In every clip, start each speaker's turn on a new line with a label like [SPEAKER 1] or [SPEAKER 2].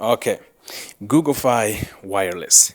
[SPEAKER 1] Okay, Google Fi Wireless.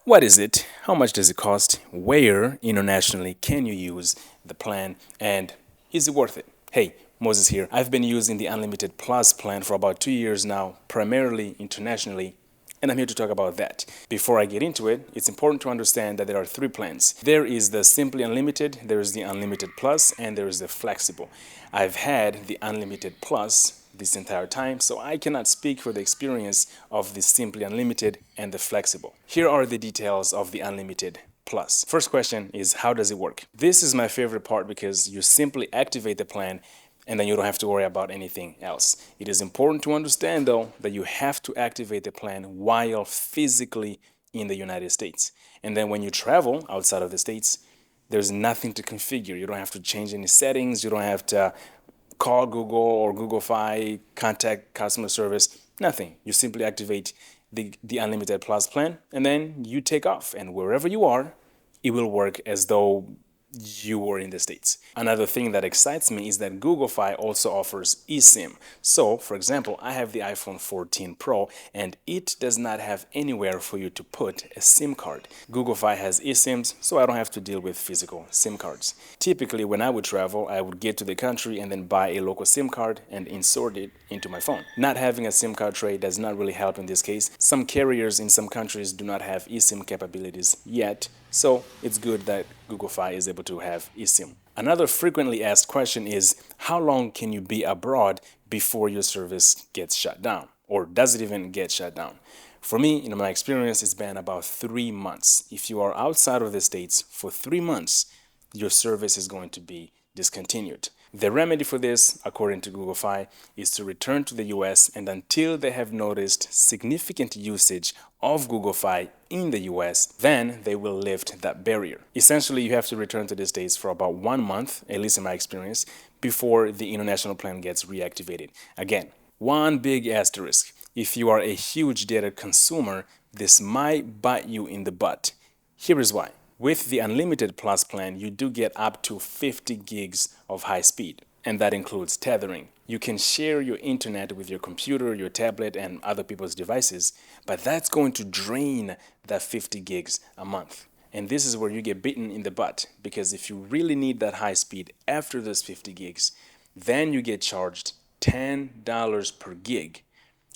[SPEAKER 1] What is it? How much does it cost? Where internationally can you use the plan? And is it worth it? Hey, Moses here. I've been using the Unlimited Plus plan for about 2 years now, primarily internationally, and I'm here to talk about that. Before I get into it, it's important to understand that there are three plans. There is the Simply Unlimited, there is the Unlimited Plus, and there is the Flexible. I've had the Unlimited Plus this entire time, so I cannot speak for the experience of the Simply Unlimited and the Flexible. Here are the details of the Unlimited Plus. First question is, how does it work? This is my favorite part because you simply activate the plan and then you don't have to worry about anything else. It is important to understand, though, that you have to activate the plan while physically in the United States. And then when you travel outside of the States, there's nothing to configure. You don't have to change any settings. You don't have to call Google or Google Fi, contact customer service, nothing. You simply activate the Unlimited Plus plan and then you take off. And wherever you are, it will work as though you were in the States. Another thing that excites me is that Google Fi also offers eSIM. So, for example, I have the iPhone 14 Pro and it does not have anywhere for you to put a SIM card. Google Fi has eSIMs, so I don't have to deal with physical SIM cards. Typically, when I would travel, I would get to the country and then buy a local SIM card and insert it into my phone. Not having a SIM card tray does not really help in this case. Some carriers in some countries do not have eSIM capabilities yet, so it's good that Google Fi is able to have eSIM. Another frequently asked question is, how long can you be abroad before your service gets shut down? Or does it even get shut down? For me, in my experience, it's been about 3 months. If you are outside of the States for 3 months, your service is going to be discontinued. The remedy for this, according to Google Fi, is to return to the US, and until they have noticed significant usage of Google Fi in the US, then they will lift that barrier. Essentially, you have to return to the States for about 1 month, at least in my experience, before the international plan gets reactivated. Again, one big asterisk. If you are a huge data consumer, this might bite you in the butt. Here is why. With the Unlimited Plus plan, you do get up to 50 gigs of high speed, and that includes tethering. You can share your internet with your computer, your tablet, and other people's devices, but that's going to drain that 50 gigs a month. And this is where you get bitten in the butt, because if you really need that high speed after those 50 gigs, then you get charged $10 per gig.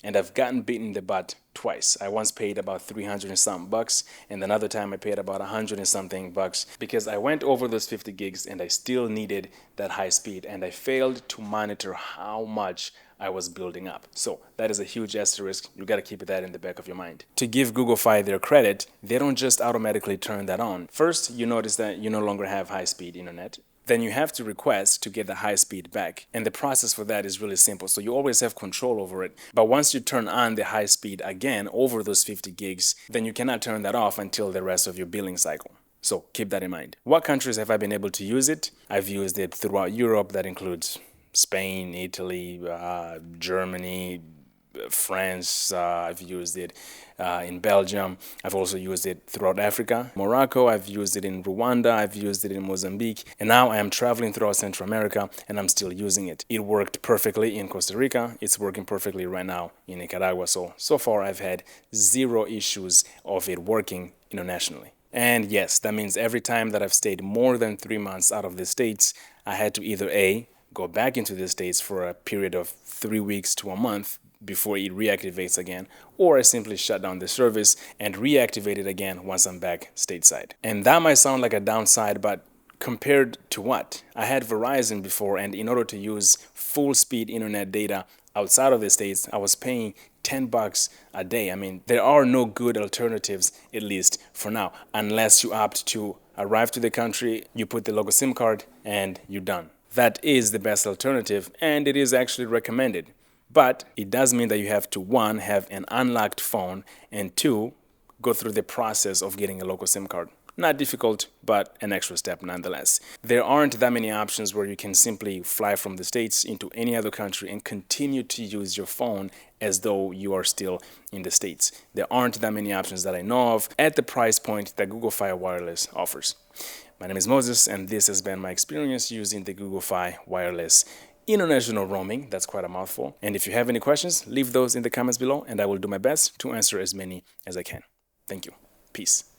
[SPEAKER 1] And I've gotten beaten in the butt twice. I once paid about 300 and something bucks, and another time I paid about 100 and something bucks because I went over those 50 gigs and I still needed that high speed, and I failed to monitor how much I was building up. So that is a huge asterisk. You got to keep that in the back of your mind. To give Google Fi their credit, they don't just automatically turn that on. First, you notice that you no longer have high speed internet. Then you have to request to get the high speed back. And the process for that is really simple. So you always have control over it. But once you turn on the high speed again over those 50 gigs, then you cannot turn that off until the rest of your billing cycle. So keep that in mind. What countries have I been able to use it? I've used it throughout Europe. That includes Spain, Italy, Germany, France. I've used it in Belgium. I've also used it throughout Africa, Morocco. I've used it in Rwanda. I've used it in Mozambique. And now I am traveling throughout Central America and I'm still using it. It worked perfectly in Costa Rica. It's working perfectly right now in Nicaragua. So far I've had zero issues of it working internationally. And yes, that means every time that I've stayed more than 3 months out of the States, I had to either A, go back into the States for a period of 3 weeks to a month before it reactivates again, or I simply shut down the service and reactivate it again once I'm back stateside. And that might sound like a downside, but compared to what? I had Verizon before, and in order to use full speed internet data outside of the States, I was paying $10 a day. I mean, there are no good alternatives, at least for now, unless you opt to arrive to the country, you put the local SIM card, and you're done. That is the best alternative, and it is actually recommended. But it does mean that you have to, one, have an unlocked phone, and two, go through the process of getting a local SIM card. Not difficult, but an extra step nonetheless. There aren't that many options where you can simply fly from the States into any other country and continue to use your phone as though you are still in the States. There aren't that many options that I know of at the price point that Google Fi Wireless offers. My name is Moses, and this has been my experience using the Google Fi Wireless international roaming. That's quite a mouthful. And if you have any questions, leave those in the comments below and I will do my best to answer as many as I can. Thank you. Peace.